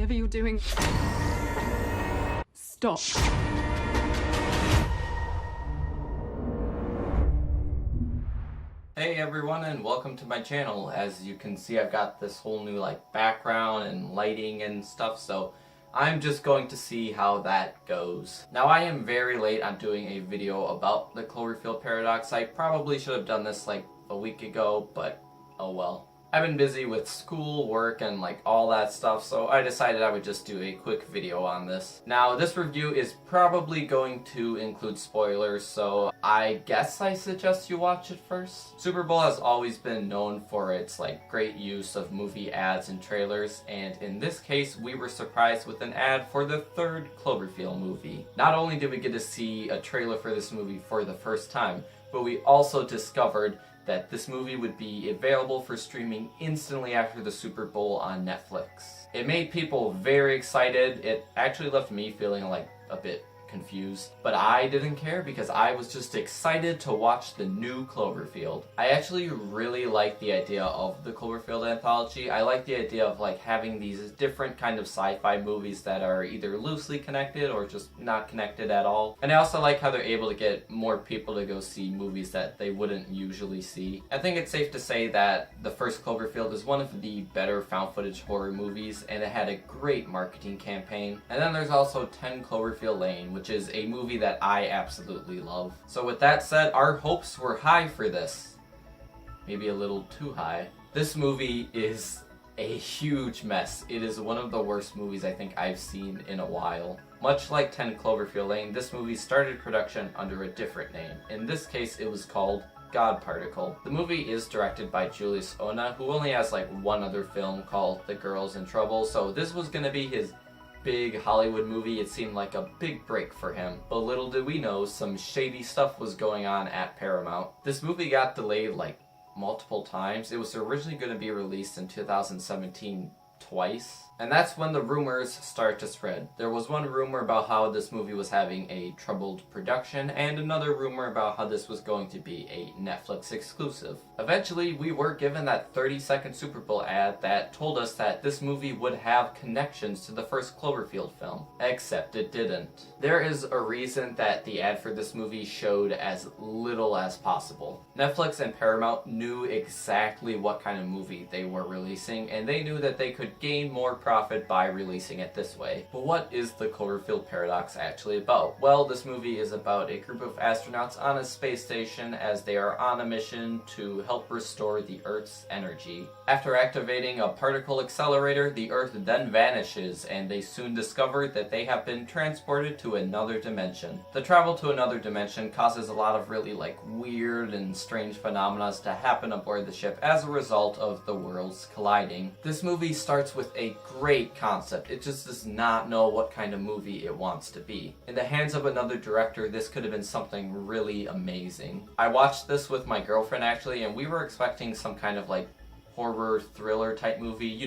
Whatever you're doing, stop. Hey everyone, and welcome to my channel. As you can see, I've got this whole new background and lighting and stuff, so I'm just going to see how that goes. Now, I am very late on doing a video about the Cloverfield paradox. I probably should have done this a week ago, but oh well. I've been busy with school, work, and all that stuff, so I decided I would just do a quick video on this. Now, this review is probably going to include spoilers, so I guess I suggest you watch it first. Super Bowl has always been known for its great use of movie ads and trailers, and in this case, we were surprised with an ad for the third Cloverfield movie. Not only did we get to see a trailer for this movie for the first time, but we also discovered that this movie would be available for streaming instantly after the Super Bowl on Netflix. It made people very excited. It actually left me feeling a bit confused, but I didn't care because I was just excited to watch the new Cloverfield. I actually really like the idea of the Cloverfield anthology. I like the idea of having these different kind of sci-fi movies that are either loosely connected or just not connected at all. And I also like how they're able to get more people to go see movies that they wouldn't usually see. I think it's safe to say that the first Cloverfield is one of the better found footage horror movies, and it had a great marketing campaign. And then there's also 10 Cloverfield Lane, which is a movie that I absolutely love. So with that said, our hopes were high for this. Maybe a little too high. This movie is a huge mess. It is one of the worst movies I think I've seen in a while. Much like 10 Cloverfield Lane, this movie started production under a different name. In this case, it was called God Particle. The movie is directed by Julius Onah, who only has one other film called The Girls in Trouble, so this was gonna be his big Hollywood movie. It seemed like a big break for him. But little did we know, some shady stuff was going on at Paramount. This movie got delayed multiple times. It was originally going to be released in 2017 twice. And that's when the rumors start to spread. There was one rumor about how this movie was having a troubled production, and another rumor about how this was going to be a Netflix exclusive. Eventually, we were given that 30-second Super Bowl ad that told us that this movie would have connections to the first Cloverfield film. Except it didn't. There is a reason that the ad for this movie showed as little as possible. Netflix and Paramount knew exactly what kind of movie they were releasing, and they knew that they could gain more profit by releasing it this way. But what is the Cloverfield paradox actually about? Well, this movie is about a group of astronauts on a space station as they are on a mission to help restore the Earth's energy. After activating a particle accelerator, the Earth then vanishes, and they soon discover that they have been transported to another dimension. The travel to another dimension causes a lot of really weird and strange phenomena to happen aboard the ship as a result of the worlds colliding. This movie starts with a great concept. It just does not know what kind of movie it wants to be. In the hands of another director, this could have been something really amazing. I watched this with my girlfriend actually, and we were expecting some kind of horror thriller type movie,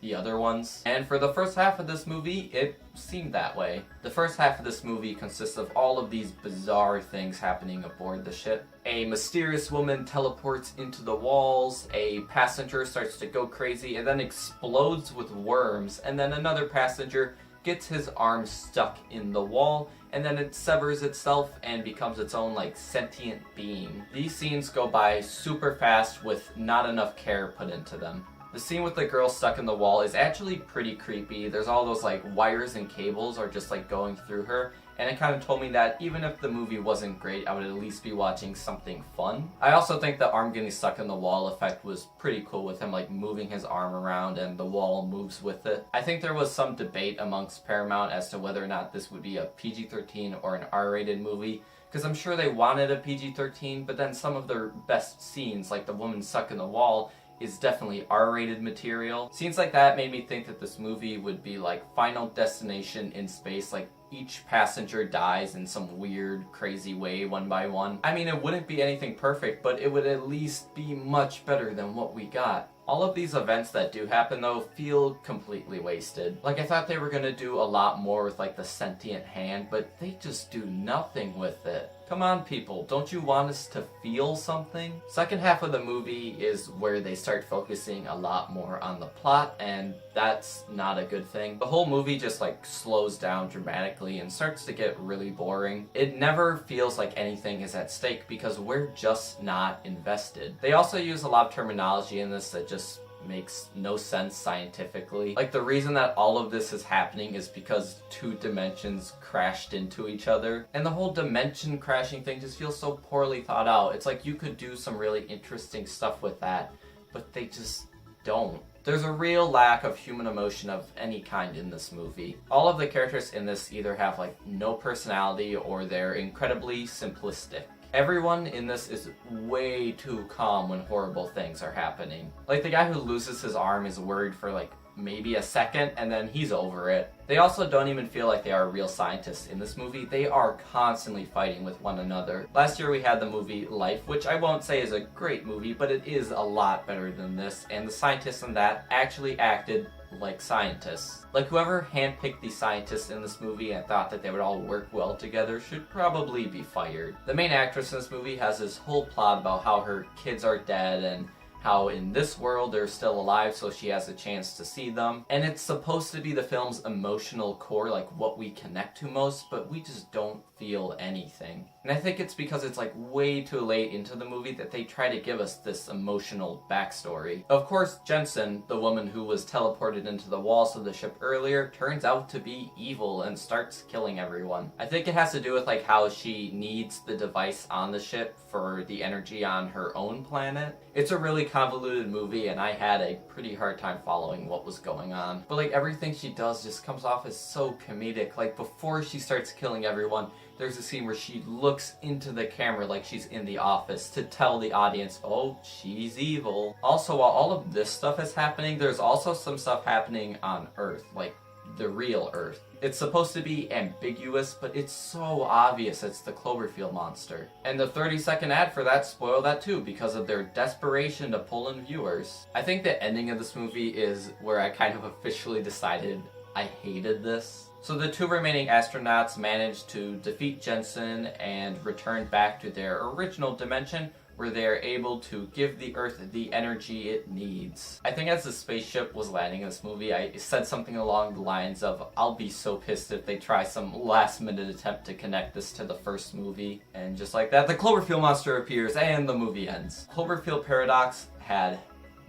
the other ones. And for the first half of this movie, it seemed that way. The first half of this movie consists of all of these bizarre things happening aboard the ship. A mysterious woman teleports into the walls, a passenger starts to go crazy and then explodes with worms, and then another passenger gets his arm stuck in the wall, and then it severs itself and becomes its own sentient being. These scenes go by super fast with not enough care put into them. The scene with the girl stuck in the wall is actually pretty creepy. There's all those wires and cables are just going through her, and it kind of told me that even if the movie wasn't great, I would at least be watching something fun. I also think the arm getting stuck in the wall effect was pretty cool, with him moving his arm around and the wall moves with it. I think there was some debate amongst Paramount as to whether or not this would be a PG-13 or an R-rated movie, because I'm sure they wanted a PG-13, but then some of their best scenes, like the woman stuck in the wall, is definitely R-rated material. Scenes like that made me think that this movie would be Final Destination in space, each passenger dies in some weird, crazy way one by one. I mean, it wouldn't be anything perfect, but it would at least be much better than what we got. All of these events that do happen though feel completely wasted. Like I thought they were gonna do a lot more with like the sentient hand, but they just do nothing with it. Come on people, don't you want us to feel something? Second half of the movie is where they start focusing a lot more on the plot, and that's not a good thing. The whole movie just like slows down dramatically and starts to get really boring. It never feels like anything is at stake because we're just not invested. They also use a lot of terminology in this that just makes no sense scientifically. Like the reason that all of this is happening is because two dimensions crashed into each other. And the whole dimension crashing thing just feels so poorly thought out. It's like you could do some really interesting stuff with that, but they just don't. There's a real lack of human emotion of any kind in this movie. All of the characters in this either have like no personality or they're incredibly simplistic. Everyone in this is way too calm when horrible things are happening. Like the guy who loses his arm is worried for like maybe a second and then he's over it. They also don't even feel like they are real scientists in this movie. They are constantly fighting with one another. Last year we had the movie Life, which I won't say is a great movie, but it is a lot better than this, and the scientists in that actually acted like scientists. Like whoever handpicked these scientists in this movie and thought that they would all work well together should probably be fired. The main actress in this movie has this whole plot about how her kids are dead and how in this world they're still alive so she has a chance to see them. And it's supposed to be the film's emotional core, like what we connect to most, but we just don't feel anything. And I think it's because it's like way too late into the movie that they try to give us this emotional backstory. Of course, Jensen, the woman who was teleported into the walls of the ship earlier, turns out to be evil and starts killing everyone. I think it has to do with like how she needs the device on the ship for the energy on her own planet. It's a really convoluted movie and I had a pretty hard time following what was going on. But like everything she does just comes off as so comedic. Like before she starts killing everyone, there's a scene where she looks into the camera like she's in the office to tell the audience, oh, she's evil. Also, while all of this stuff is happening, there's also some stuff happening on Earth, like the real Earth. It's supposed to be ambiguous, but it's so obvious it's the Cloverfield monster. And the 30-second ad for that spoiled that too because of their desperation to pull in viewers. I think the ending of this movie is where I kind of officially decided I hated this. So the two remaining astronauts managed to defeat Jensen and return back to their original dimension where they are able to give the Earth the energy it needs. I think as the spaceship was landing in this movie, I said something along the lines of, I'll be so pissed if they try some last-minute attempt to connect this to the first movie. And just like that, the Cloverfield monster appears and the movie ends. Cloverfield Paradox had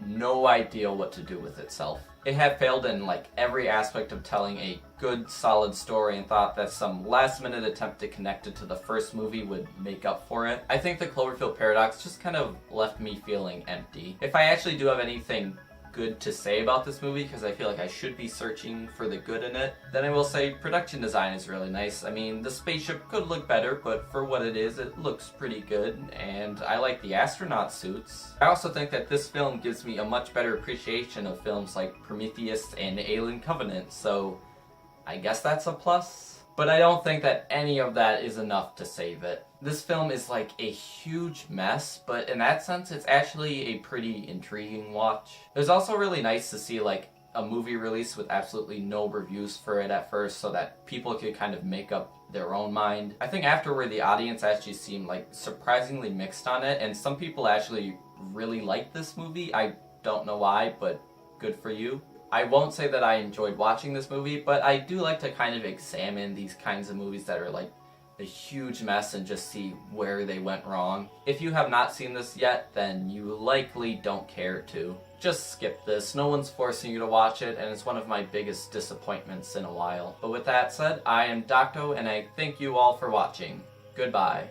no idea what to do with itself. It had failed in like every aspect of telling a good, solid story and thought that some last-minute attempt to connect it to the first movie would make up for it. I think the Cloverfield Paradox just kind of left me feeling empty. If I actually do have anything good to say about this movie, because I feel like I should be searching for the good in it, then I will say production design is really nice. I mean, the spaceship could look better, but for what it is, it looks pretty good, and I like the astronaut suits. I also think that this film gives me a much better appreciation of films like Prometheus and Alien Covenant, so I guess that's a plus. But I don't think that any of that is enough to save it. This film is like a huge mess, but in that sense, it's actually a pretty intriguing watch. It was also really nice to see like a movie release with absolutely no reviews for it at first so that people could kind of make up their own mind. I think afterward the audience actually seemed like surprisingly mixed on it, and some people actually really liked this movie. I don't know why, but good for you. I won't say that I enjoyed watching this movie, but I do like to kind of examine these kinds of movies that are like a huge mess and just see where they went wrong. If you have not seen this yet, then you likely don't care to. Just skip this. No one's forcing you to watch it, and it's one of my biggest disappointments in a while. But with that said, I am Docto, and I thank you all for watching. Goodbye.